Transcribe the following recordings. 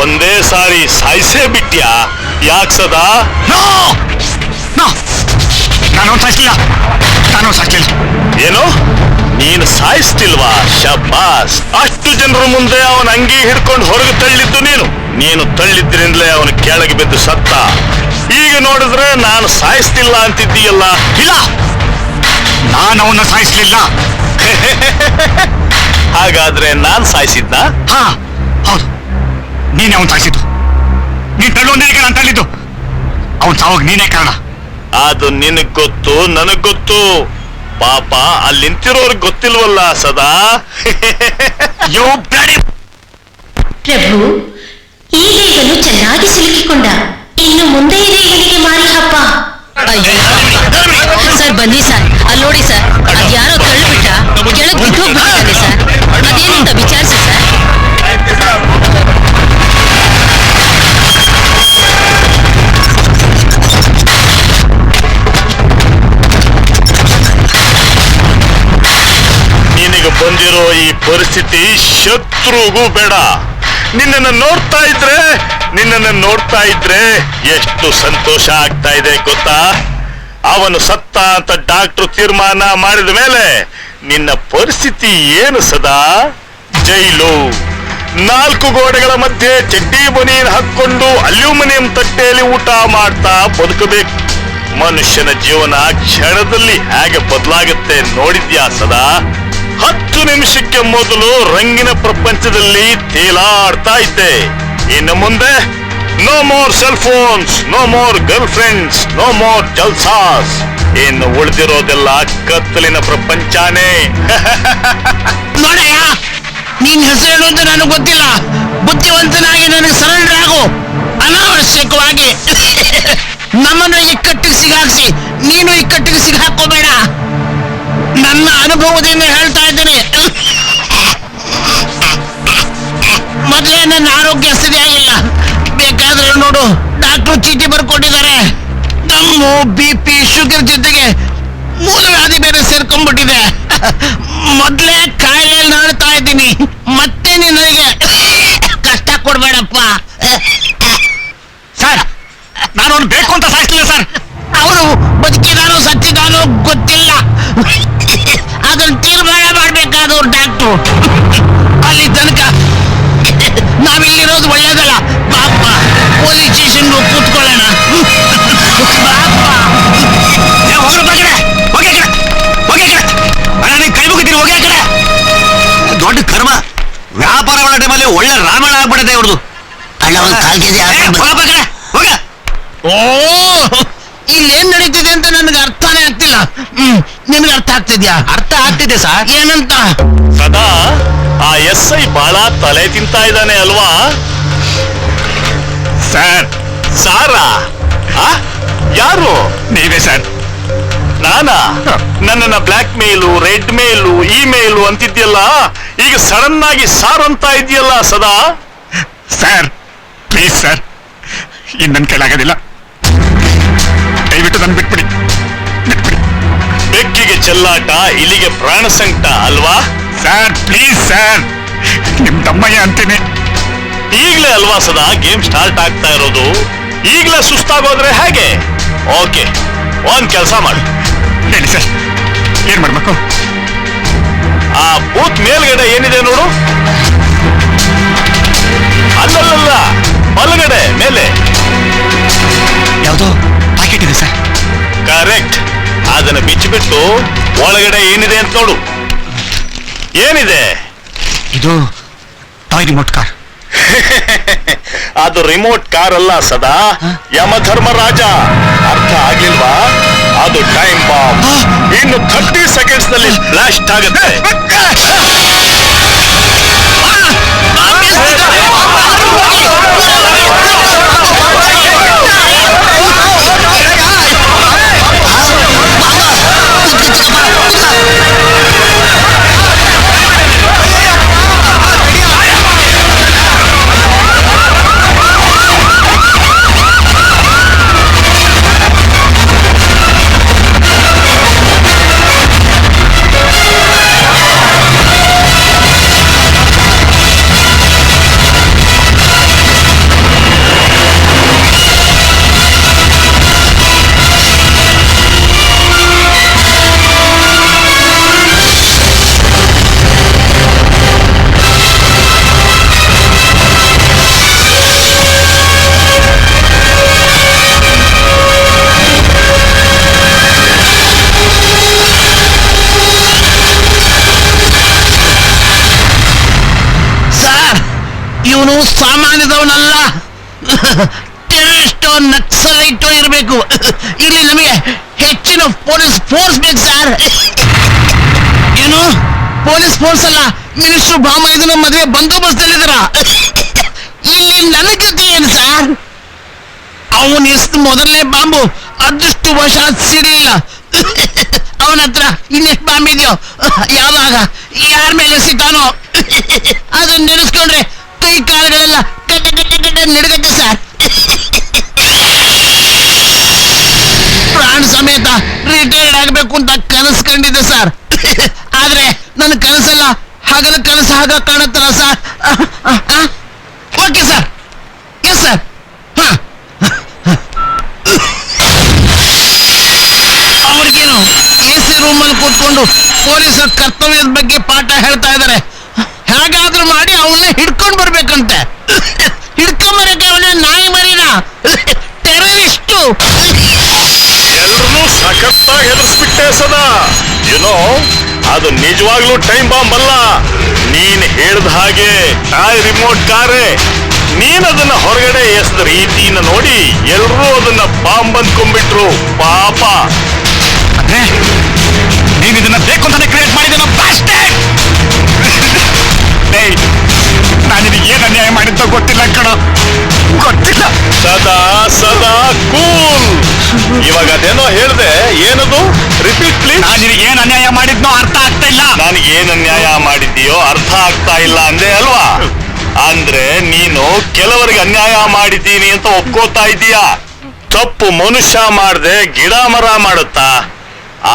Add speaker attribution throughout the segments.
Speaker 1: ಒಂದೇ ಸಾರಿ ಸಾಯಿಸೇ ಬಿಟ್ಯಾ? ಯಾಕ್ ಸದಾ?
Speaker 2: ನಾನು ಸಾಯಿಸ್ಲಿಲ್ಲ.
Speaker 1: ಏನು? ನೀನು ಸಾಯಿಸ್ತಿಲ್ವಾ? ಶಬ್ಬಾಸ್. ಅಷ್ಟು ಜನರ ಮುಂದೆ ಅವನ ಅಂಗಿ ಹಿಡ್ಕೊಂಡು ಹೊರಗೆ ತಳ್ಳಿದ್ದು ನೀನು ತಳ್ಳಿದ್ರಿಂದಲೇ ಅವನು ಕೆಳಗೆ ಬಿದ್ದು ಸತ್ತ. ಈಗ ನೋಡಿದ್ರೆ ನಾನು ಸಾಯಿಸ್ತಿಲ್ಲ ಅಂತಿದ್ದೀಯಲ್ಲ?
Speaker 2: ಇಲ್ಲ, ನಾನು ಅವನ್ನ ಸಾಯಿಸ್ಲಿಲ್ಲ.
Speaker 1: ಹಾಗಾದ್ರೆ ನಾನ್ ಸಾಯಿಸಿದ್ನ?
Speaker 2: ಹಾ ಹೌದು, ನೀನೇ ಅವನ್ ಸಾಯಿಸಿದ್ದು. ನೀನ್ ತಳ್ಳೊಂದಿಗೆ ನಾನು ತಳ್ಳಿದ್ದು. ಅವನ್ ಸಾವಾಗ ನೀನೇ ಕಾರಣ.
Speaker 1: ಅದು ನಿನಗ್ ಗೊತ್ತು, ನನಗ್ ಗೊತ್ತು. ಪಾಪ ಅಲ್ಲಿ ನಿಂತಿರೋರ್ಗ್ ಗೊತ್ತಿಲ್ವಲ್ಲ ಸದಾ.
Speaker 3: ಪ್ರಭು, ಈಗೇಗನು ಚೆನ್ನಾಗಿ ಸಿಲುಕಿಕೊಂಡ. ಇನ್ನು ಮುಂದೆ ಇದೆ ಇವನಿಗೆ ಮಾರಿ ಹಬ್ಬ.
Speaker 4: ಸರ್ ಬನ್ನಿ ಸರ್, ಅಲ್ಲಿ ನೋಡಿ ಸರ್, ಅದ್ಯಾರೋ ತಳ್ಳಿಬಿಟ್ಟ ಕೆಳಗೆ ಬಿದ್ದೋಗ್ಬಿಟ್ಟಿದ್ದಾನೆ ಸರ್. ಅದೇನಂತ ವಿಚಾರಿಸಿ ಸರ್.
Speaker 1: ನಿನಗೆ ಬಂದಿರೋ ಈ ಪರಿಸ್ಥಿತಿ ಶತ್ರುಗೂ ಬೇಡ. ನಿನ್ನನ್ನು ನೋಡ್ತಾ ಇದ್ರೆ ಎಷ್ಟು ಸಂತೋಷ ಆಗ್ತಾ ಇದೆ ಗೊತ್ತಾ? ಅವನು ಸತ್ತ ಅಂತ ಡಾಕ್ಟರ್ ತೀರ್ಮಾನ ಮಾಡಿದ ಮೇಲೆ ನಿನ್ನ ಪರಿಸ್ಥಿತಿ ಏನು ಸದಾ? ಜೈಲು, 4 ಗೋಡೆಗಳ ಮಧ್ಯೆ ಚಡ್ಡಿ ಬನೀನ್ ಹಾಕೊಂಡು ಅಲ್ಯೂಮಿನಿಯಂ ತಟ್ಟೆಯಲ್ಲಿ ಊಟ ಮಾಡ್ತಾ ಬದುಕಬೇಕು. ಮನುಷ್ಯನ ಜೀವನ ಕ್ಷಣದಲ್ಲಿ ಹೇಗೆ ಬದಲಾಗುತ್ತೆ ನೋಡಿದ್ಯಾ ಸದಾ? 10 ನಿಮಿಷಕ್ಕೆ ಮೊದಲು ರಂಗಿನ ಪ್ರಪಂಚದಲ್ಲಿ ತೇಲಾಡ್ತಾ ಇದ್ದೆ. ಇನ್ನು ಮುಂದೆ no more cell phones, no more girlfriends, no more ಜಲ್ಸಾಸ್. ಇನ್ನು ಉಳಿದಿರೋದೆಲ್ಲ ಕತ್ತಲಿನ ಪ್ರಪಂಚನೇ.
Speaker 5: ನೋಡಯ್ಯ, ನೀನ್ ಹೆಸರೇನು ಅಂತ ನನಗೆ ಗೊತ್ತಿಲ್ಲ. ಬುದ್ಧಿವಂತನಾಗಿ ನನಗೆ ಸರೆಂಡರ್ ಆಗು. ಅನಾವಶ್ಯಕವಾಗಿ ನಮ್ಮನ್ನು ಇಕ್ಕಟ್ಟಿಗೆ ಸಿಗಾಕ್ಸಿ ನೀನು ಇಕ್ಕಟ್ಟಿಗೆ ಸಿಗಾಕೋಬೇಡ. ನನ್ನ ಅನುಭವದಿಂದ ಹೇಳ್ತಾ ಇದ್ದೀನಿ. ಮೊದಲೇ ನನ್ನ ಆರೋಗ್ಯ ಸರಿಯಾಗಿಲ್ಲ. ಬೇಕಾದ್ರೆ ನೋಡು, ಡಾಕ್ಟರ್ ಚೀಟಿ ಬರ್ಕೊಟ್ಟಿದ್ದಾರೆ. ದಮ್ಮು, BP, ಶುಗರ್ ಜೊತೆಗೆ ಮೂಲವ್ಯಾಧಿ ಬೇರೆ ಸೇರ್ಕೊಂಡ್ಬಿಟ್ಟಿದೆ. ಮೊದಲೇ ಕಾಯಿಲೆಯಲ್ಲಿ ನರಳ್ತಾ ಇದ್ದೀನಿ. ಮತ್ತೆ ನಿನಗೆ ಕಷ್ಟ ಕೊಡ್ಬೇಡಪ್ಪ.
Speaker 2: ಸರ್, ನಾನು ಅವ್ನು ಬೇಕು ಅಂತ ಸಾಯಿಸ್ಲಿಲ್ಲ ಸರ್.
Speaker 5: ಅವರು ಬದುಕಿದಾನೋ ಸತ್ತಿದಾನೋ ಗೊತ್ತಿಲ್ಲ. ಅದನ್ನು ತೀರ್ಮಾನ ಮಾಡ್ಬೇಕಾದವ್ರು ಡಾಕ್ಟ್ರು. ಅಲ್ಲಿ ತನಕ ನಾವಿಲ್ಲಿರೋದು ಒಳ್ಳೇದಲ್ಲ. ಪಾಪ ಪೊಲೀಸ್ ಸ್ಟೇಷನ್ ಕೂತ್ಕೊಳ್ಳೋಣ.
Speaker 2: ಕೈ ಮುಗಿತೀನಿ, ಹೋಗಿ ಆ ಕಡೆ. ದೊಡ್ಡ ಕರ್ಮ. ವ್ಯಾಪಾರ ಮಾಡೋ ಟೈಮಲ್ಲಿ ಒಳ್ಳೆ ರಾಮಾಯಣ ಆಗ್ಬಿಡುತ್ತೆ ಇವ್ರದು.
Speaker 5: ಅಣ್ಣ ಒಂದು ಕಾಲ್ ಕೆಜಿ
Speaker 2: ಹೋಗ.
Speaker 5: ಓ, ಇಲ್ಲೇನ್ ನಡೀತಿದೆ ಅಂತ ನನಗೆ ಅರ್ಥನೇ ಆಗ್ತಿಲ್ಲ. ನಿಮ್ಗೆ ಅರ್ಥ ಆಗ್ತಿದ್ಯಾ?
Speaker 2: ಅರ್ಥ ಆಗ್ತಿದೆ ಸರ್.
Speaker 5: ಏನಂತ?
Speaker 1: ಸದಾ ಆ SI ಬಹಳ ತಲೆ ತಿಂತಾ ಇದ್ದಾನೆ ಅಲ್ವಾ?
Speaker 2: ಸರ್,
Speaker 1: ಸಾರಾ? ಯಾರು?
Speaker 2: ನೀವೇ ಸರ್.
Speaker 1: ನಾನಾ? ನನ್ನನ್ನ ಬ್ಲಾಕ್ ಮೇಲು, ರೆಡ್ ಮೇಲು, ಇಮೇಲು ಅಂತಿದ್ಯಲ್ಲ, ಈಗ ಸಡನ್ ಆಗಿ ಸಾರ್ ಅಂತ ಇದೆಯಲ್ಲ ಸದಾ?
Speaker 2: ಸರ್ ಪ್ಲೀಸ್ ಸರ್, ಇನ್ನು ನನ್ನ ಕೈಲಾಗೋದಿಲ್ಲ. ದಯವಿಟ್ಟು ನನ್ನ ಬಿಟ್ಬಿಡಿ.
Speaker 1: ಬೆಕ್ಕಿಗೆ ಚೆಲ್ಲಾಟ, ಇಲಿಗೆ ಪ್ರಾಣ ಸಂಕಟ ಅಲ್ವಾ?
Speaker 2: ಸರ್ ಪ್ಲೀಸ್ ಸರ್, ನಿಮ್ ತಮ್ಮಯ್ಯ ಅಂತೀನಿ.
Speaker 1: ಈಗ್ಲೇ ಅಲ್ವಾ ಸದಾ ಗೇಮ್ ಸ್ಟಾರ್ಟ್ ಆಗ್ತಾ ಇರೋದು? ಈಗ್ಲೇ ಸುಸ್ತಾಗೋದ್ರೆ ಹೇಗೆ? ಓಕೆ, ಒಂದ್ ಕೆಲಸ ಮಾಡಿ.
Speaker 2: ಹೇಳಿ ಸರ್, ಏನ್ ಮಾಡ್ಬೇಕು?
Speaker 1: ಆ ಬೂತ್ ಮೇಲ್ಗಡೆ ಏನಿದೆ ನೋಡು. ಅಲ್ಲಲ್ಲ, ಬಲಗಡೆ ಮೇಲೆ
Speaker 2: ಯಾವುದು ಪ್ಯಾಕೆಟ್ ಇದೆ ಸರ್?
Speaker 1: ಕರೆಕ್ಟ್. ಅದನ್ನ ಬಿಚ್ಚಿಬಿಟ್ಟು ಒಳಗಡೆ ಏನಿದೆ ಅಂತ ನೋಡು. ಏನಿದೆ?
Speaker 2: ಇದು ಟಾಯ್ ರಿಮೋಟ್ ಕಾರ್.
Speaker 1: ಅದು ರಿಮೋಟ್ ಕಾರ್ ಅಲ್ಲ ಸದಾ, ಯಮಧರ್ಮರಾಜ. ಅರ್ಥ ಆಗ್ಲಿಲ್ವಾ? ಅದು ಟೈಮ್ ಬಾಂಬ್. ಇನ್ನು 30 ಸೆಕೆಂಡ್ಸ್ ನಲ್ಲಿ ಬ್ಲಾಸ್ಟ್ ಆಗುತ್ತೆ.
Speaker 5: ಇವನು ಸಾಮಾನ್ಯದವನಲ್ಲ, ಟೆರರಿಸ್ಟೋ ನಕ್ಸಲೈಟೋ ಇರಬೇಕು. ಇಲ್ಲಿ ನಮಗೆ ಹೆಚ್ಚಿನ ಪೊಲೀಸ್ ಫೋರ್ಸ್ ಬೇಕು ಸರ್. ಏನು ಪೊಲೀಸ್ ಫೋರ್ಸ್ ಅಲ್ಲ, ಮಿನಿಸ್ಟರ್ ಬಾಮ ಇದನ್ನ ಮದುವೆ ಬಂದೋಬಸ್ತಲ್ಲಿದ್ದಾರ. ಇಲ್ಲಿ ನನ್ನ ಗತಿ ಏನು ಸರ್? ಅವನು ಎಷ್ಟು ಮೊದಲನೇ ಬಾಂಬು ಅದೃಷ್ಟು ವಶ ಸಿಡಿಲಿಲ್ಲ. ಅವನ ಹತ್ರ ಇನ್ನೆಷ್ಟು ಬಾಂಬ್ ಇದೆಯೋ, ಯಾವಾಗ ಯಾರ ಮೇಲೆ ಸಿಗ್ತಾನೋ ಅದನ್ನ ನೆನೆಸ್ಕೊಂಡ್ರೆ ಕೈ ಕಾಲುಗಳೆಲ್ಲ ಗಡ್ಡ ಗಡ್ಡ ಗಡ್ಡ ನಡಗತ್ತೆ ಸರ್. ಪ್ರಾಣ ಸಮೇತ ರಿಟೈರ್ಡ್ ಆಗಬೇಕು ಅಂತ ಕನಸು ಕಂಡಿದ್ದೆ ಸರ್. ಆದ್ರೆ ನನ್ನ ಕನಸಲ್ಲ, ಹಗಲ ಕನಸು ಹಾಗ ಕಾಣತ್ತಲ್ಲ sir. Okay sir, yes sir. ಅವ್ರಿಗೇನು AC ರೂಮಲ್ಲಿ ಕೂತ್ಕೊಂಡು ಪೊಲೀಸರ ಕರ್ತವ್ಯದ ಬಗ್ಗೆ ಪಾಠ ಹೇಳ್ತಾ ಇದ್ದಾರೆ. ಹೇಗಾದ್ರೂ ಮಾಡಿ ಅವನ್ನ ಹಿಡ್ಕೊಂಡ್ ಬರ್ಬೇಕಂತೆ. ಹಿಡ್ಕೊಂಬರಕ್ಕೆ ಅವನ ನಾಯಿ ಮರಿನ ಟೆರರಿಸ್ಟು.
Speaker 1: ಎಲ್ರೂ ಸಖತ್ತಾಗಿ ಹೆದರ್ಸ್ಬಿಟ್ಟೆ ಸದಾ. ಏನೋ ಅದು ನಿಜವಾಗ್ಲೂ ಟೈಮ್ ಬಾಂಬ್ ಅಲ್ಲ, ನೀನ್ ಹೇಳ್ದ ಹಾಗೆ ಟಾಯ್ ರಿಮೋಟ್ ಕಾರೇ. ನೀನ್ ಅದನ್ನ ಹೊರಗಡೆ ಎಸೆದ ರೀತಿನ ನೋಡಿ ಎಲ್ರೂ ಅದನ್ನ ಬಾಂಬ್ ಅಂದ್ಕೊಂಡ್ಬಿಟ್ರು. ಪಾಪ.
Speaker 2: ಅಂದ್ರೆ ನೀನ್ ಇದನ್ನ ಬೇಕು ಅಂತಾನೆ ಕ್ರಿಯೇಟ್ ಮಾಡಿದ್ದೇನೋ ಬಾಸ್ಟರ್ಡ್. ನಾನು ನಿನಗೆ ಏನ್ ಅನ್ಯಾಯ ಮಾಡಿದ್ದೋ ಗೊತ್ತಿಲ್ಲ ಕಣೋ, ಗೊತ್ತಿಲ್ಲ.
Speaker 1: ಸದಾ ಸದಾ ಕೂಲ್. ಇವಾಗ ಅದೇನೋ ಹೇಳ್ದೆ, ಏನದು? Repeat please.
Speaker 2: ನಾನು ನಿನಗೆ ಏನ್ ಅನ್ಯಾಯ ಮಾಡಿದ್ನೋ ಅರ್ಥ ಆಗ್ತಾ ಇಲ್ಲ.
Speaker 1: ನನಗೆ ಏನ್ ಅನ್ಯಾಯ ಮಾಡಿದ್ದೀಯೋ ಅರ್ಥ ಆಗ್ತಾ ಇಲ್ಲ ಅಂದೆ ಅಲ್ವಾ? ಅಂದ್ರೆ ನೀನು ಕೆಲವರಿಗೆ ಅನ್ಯಾಯ ಮಾಡಿದ್ದೀನಿ ಅಂತ ಒಪ್ಕೋತಾ ಇದೀಯಾ. ತಪ್ಪು ಮನುಷ್ಯ ಮಾಡ್ದೆ ಗಿಡ ಮರ ಮಾಡುತ್ತಾ?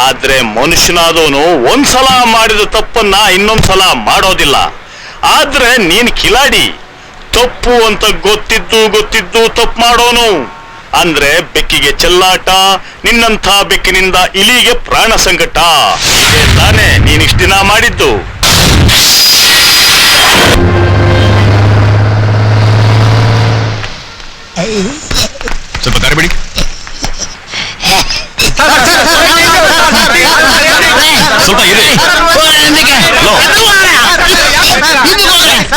Speaker 1: ಆದ್ರೆ ಮನುಷ್ಯನಾದವನು ಒಂದ್ಸಲ ಮಾಡಿದ ತಪ್ಪನ್ನ ಇನ್ನೊಂದ್ಸಲ ಮಾಡೋದಿಲ್ಲ. ಆದ್ರೆ ನೀನ್ ಕಿಲಾಡಿ, ತಪ್ಪು ಅಂತ ಗೊತ್ತಿದ್ದು ತಪ್ಪು ಮಾಡೋನು. ಅಂದ್ರೆ ಬೆಕ್ಕಿಗೆ ಚೆಲ್ಲಾಟ, ನಿನ್ನಂಥ ಬೆಕ್ಕಿನಿಂದ ಇಲಿಗೆ ಪ್ರಾಣ ಸಂಕಟ. ಇದೇ ತಾನೇ ನೀನ್ ಇಷ್ಟ ದಿನ ಮಾಡಿದ್ದು.
Speaker 2: ಸ್ವಲ್ಪ ದಾರಿ ಬಿಡಿ. ಸ್ವಲ್ಪ ಇರಿ,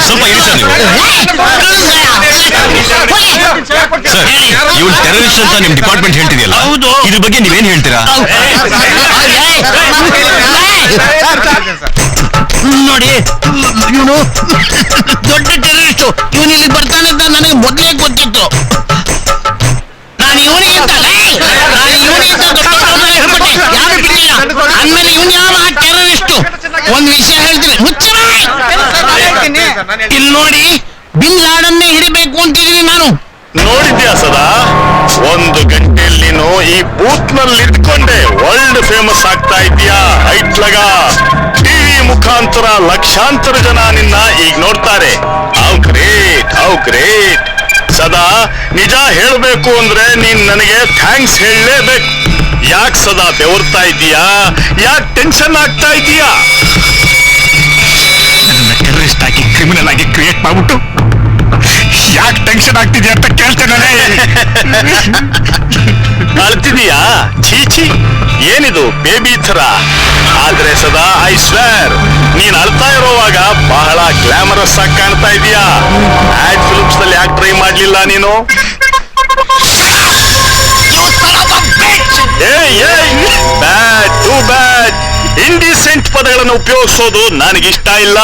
Speaker 2: ಸ್ವಲ್ಪ ಇರಿ ಸರ್. ನೀವು ಇವ್ನು ಟೆರರಿಸ್ಟ್ ಅಂತ ನಿಮ್ ಡಿಪಾರ್ಟ್ಮೆಂಟ್ ಹೇಳ್ತಿದೆಯಲ್ಲ,
Speaker 5: ಹೌದು.
Speaker 2: ಇದ್ರ ಬಗ್ಗೆ ನೀವೇನ್ ಹೇಳ್ತೀರಾ?
Speaker 5: ನೋಡಿ, ಇವನು ದೊಡ್ಡ ಟೆರರಿಸ್ಟ್. ಇವನು ಇಲ್ಲಿ ಬರ್ತಾನೆ ಅಂತ ನನಗೆ ಮೊದಲೇ ಗೊತ್ತಿತ್ತು. ನಾನು ಇವನಿಗೆ ಅಂದ್ಮೇಲೆ ಇವನ್ ಯಾವ ಟೆರರಿಸ್ಟ್? ಒಂದ್ ವಿಷಯ ಹೇಳ್ತೀನಿ, ಇಲ್ಲಿ ನೋಡಿ, ಬಿನ್ ಲಾಡನ್ನೇ ಹಿಡಿಬೇಕು ಅಂತಿದ್ದೀನಿ ನಾನು.
Speaker 1: ನೋಡಿದ್ಯಾ ಸದಾ, 1 ಗಂಟೆಯಲ್ಲಿ ನೀನು ಈ ಬೂತ್ ನಲ್ಲಿ ಇದ್ಕೊಂಡೆ ವರ್ಲ್ಡ್ ಫೇಮಸ್ ಆಗ್ತಾ ಇದೀಯಾ. ಐಟ್ಲಗ ಟಿವಿ ಮುಖಾಂತರ ಲಕ್ಷಾಂತರ ಜನ ನಿನ್ನ ಈಗ ನೋಡ್ತಾರೆ. ಹೌ ಗ್ರೇಟ್ ಸದಾ. ನಿಜ ಹೇಳ್ಬೇಕು ಅಂದ್ರೆ ನೀನ್ ನನಗೆ ಥ್ಯಾಂಕ್ಸ್ ಹೇಳಲೇಬೇಕು. ಯಾಕೆ ಸದಾ ಬೆವರ್ತಾ ಇದೀಯಾ? ಯಾಕೆ ಟೆನ್ಷನ್ ಆಗ್ತಾ ಇದೀಯಾ?
Speaker 2: ನನ್ನ ಟೆರರಿಸ್ಟ್ ಆಗಿ ಕ್ರಿಮಿನಲ್ ಆಗಿ ಕ್ರಿಯೇಟ್ ಮಾಡ್ಬಿಟ್ಟು ಯಾಕೆ ಟೆನ್ಷನ್ ಆಗ್ತಿದ್ಯಾ ಅಂತ ಕೇಳ್ತೇನೆ.
Speaker 1: ಅಳ್ತಿದೀಯಾ? ಚೀಚಿ, ಏನಿದು ಬೇಬಿ ತರ. ಆದ್ರೆ ಸದಾ ಐ ಸ್ವೇರ್, ನೀನ್ ಅಳ್ತಾ ಇರೋವಾಗ ಬಹಳ ಗ್ಲಾಮರಸ್ ಆಗಿ ಕಾಣ್ತಾ ಇದೀಯಾ. ಆಡ್ ಫಿಲ್ಮ್ಸ್ ನಲ್ಲಿ ಯಾಕೆ ಟ್ರೈ ಮಾಡ್ಲಿಲ್ಲ ನೀನು? ಬ್ಯಾಡ್, ಟೂ ಬ್ಯಾಡ್. ಇಂಡಿಸೆಂಟ್ ಪದಗಳನ್ನು ಉಪಯೋಗಿಸೋದು ನನಗಿಷ್ಟ ಇಲ್ಲ.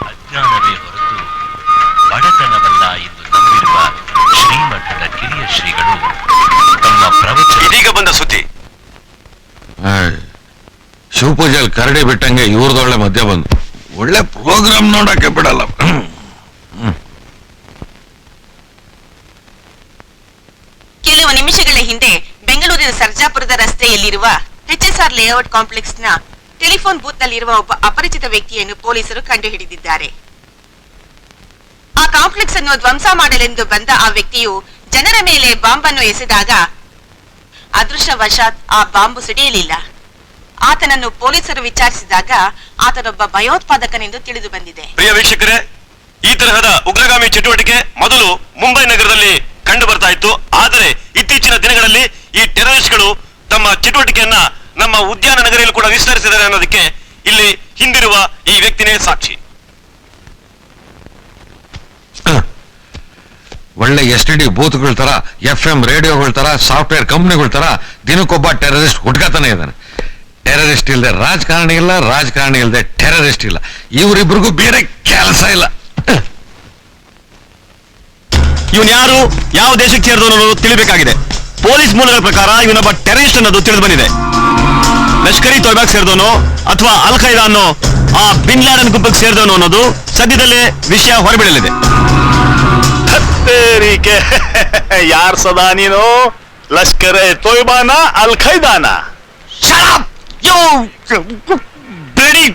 Speaker 6: ಅಜ್ಞಾನವೇ ಹೊರತು ಬಡತನವಲ್ಲ ಎಂದು ನಂಬಿರುವ ಶ್ರೀಮಠದ ಕಿರಿಯ ಶ್ರೀಗಳು ತಮ್ಮ ಪ್ರವಚನ.
Speaker 7: ಇದೀಗ ಬಂದ ಸುದ್ದಿ, ಶಿವಪೂಜೆಯಲ್ಲಿ ಕರಡಿ ಬಿಟ್ಟಂಗೆ ಇವ್ರದೊಳ್ಳೆ ಮಧ್ಯ ಬಂದು ಒಳ್ಳೆ ಪ್ರೋಗ್ರಾಮ್ ನೋಡಕ್ಕೆ ಬಿಡಲ್ಲ.
Speaker 8: ಕೆಲವು ನಿಮಿಷಗಳ ಹಿಂದೆ ಬೆಂಗಳೂರಿನ ಸರ್ಜಾಪುರದ ರಸ್ತೆಯಲ್ಲಿರುವ HSR ಲೇಔಟ್ ಕಾಂಪ್ಲೆಕ್ಸ್ನ ಟೆಲಿಫೋನ್ ಬೂತ್ ನಲ್ಲಿರುವ ಒಬ್ಬ ಅಪರಿಚಿತ ವ್ಯಕ್ತಿಯನ್ನು ಪೊಲೀಸರು ಕಂಡುಹಿಡಿದಿದ್ದಾರೆ. ಆ ಕಾಂಪ್ಲೆಕ್ಸ್ ಅನ್ನು ಧ್ವಂಸ ಮಾಡಲೆಂದು ಬಂದ ಆ ವ್ಯಕ್ತಿಯು ಜನರ ಮೇಲೆ ಬಾಂಬನ್ನು ಎಸೆದಾಗ ಅದೃಷ್ಟವಶಾತ್ ಆ ಬಾಂಬು ಸಿಡಿಯಲಿಲ್ಲ. ಆತನನ್ನು ಪೊಲೀಸರು ವಿಚಾರಿಸಿದಾಗ ಆತನೊಬ್ಬ ಭಯೋತ್ಪಾದಕನೆಂದು ತಿಳಿದು ಬಂದಿದೆ.
Speaker 7: ಪ್ರಿಯ ವೀಕ್ಷಕರೇ, ಈ ತರಹದ ಉಗ್ರಗಾಮಿ ಚಟುವಟಿಕೆ ಮೊದಲು ಮುಂಬೈ ನಗರದಲ್ಲಿ ಕಂಡು ಬರ್ತಾ ಇತ್ತು. ಆದರೆ ಇತ್ತೀಚಿನ ದಿನಗಳಲ್ಲಿ ಈ ಟೆರರಿಸ್ಟ್ಗಳು ತಮ್ಮ ಚಟುವಟಿಕೆಯನ್ನ ನಮ್ಮ ಉದ್ಯಾನ ನಗರಿಯಲ್ಲಿ ಕೂಡ ವಿಸ್ತರಿಸಿದ್ದಾರೆ ಅನ್ನೋದಕ್ಕೆ ಇಲ್ಲಿ ಹಿಂದಿರುವ ಈ ವ್ಯಕ್ತಿನೇ ಸಾಕ್ಷಿ.
Speaker 9: ಒಳ್ಳೆ STD ಬೂತ್ಗಳ ತರ, FM ರೇಡಿಯೋಗಳ ತರ, ಸಾಫ್ಟ್ವೇರ್ ಕಂಪ್ನಿಗಳ ತರ ದಿನಕ್ಕೊಬ್ಬ ಟೆರರಿಸ್ಟ್ ಹುಡ್ಕತಾನೆ ಇದ್ದಾನೆ. ಟೆರರಿಸ್ಟ್ ಇಲ್ಲದೆ ರಾಜಕಾರಣಿ ಇಲ್ಲ, ರಾಜಕಾರಣಿ ಇಲ್ಲದೆ ಟೆರರಿಸ್ಟ್ ಇಲ್ಲ. ಇವರಿಬ್ರಿಗೂ ಬೇರೆ ಕೆಲಸ ಇಲ್ಲ.
Speaker 7: ಇವನ್ ಯಾರು, ಯಾವ ದೇಶಕ್ಕೆ ಸೇರಿದವನು ಅನ್ನೋದು ತಿಳಿಬೇಕಾಗಿದೆ. ಪೊಲೀಸ್ ಮೂಲಗಳ ಪ್ರಕಾರ ಇವನೊಬ್ಬ ಟೆರರಿಸ್ಟ್ ಅನ್ನೋದು ತಿಳಿದು ಬಂದಿದೆ. ಲಷ್ಕರಿ ತೊಯ್ಬಾಗ್ ಸೇರಿದವನು ಅಥವಾ ಅಲ್ ಖೈದಾ ಅನ್ನೋ ಆ ಬಿನ್ ಲಾಡನ್ ಗುಂಪಿಗೆ ಸೇರಿದವನು ಅನ್ನೋದು ಸದ್ಯದಲ್ಲೇ ವಿಷಯ ಹೊರಬೀಳಲಿದೆ.
Speaker 1: ಯಾರ್ ಸದಾ ನೀನು? ಲಷ್ಕರ್ ಎ ತೊಯ್ಬಾನ, ಅಲ್ ಖೈದಾನ?
Speaker 7: Shut up! You bloody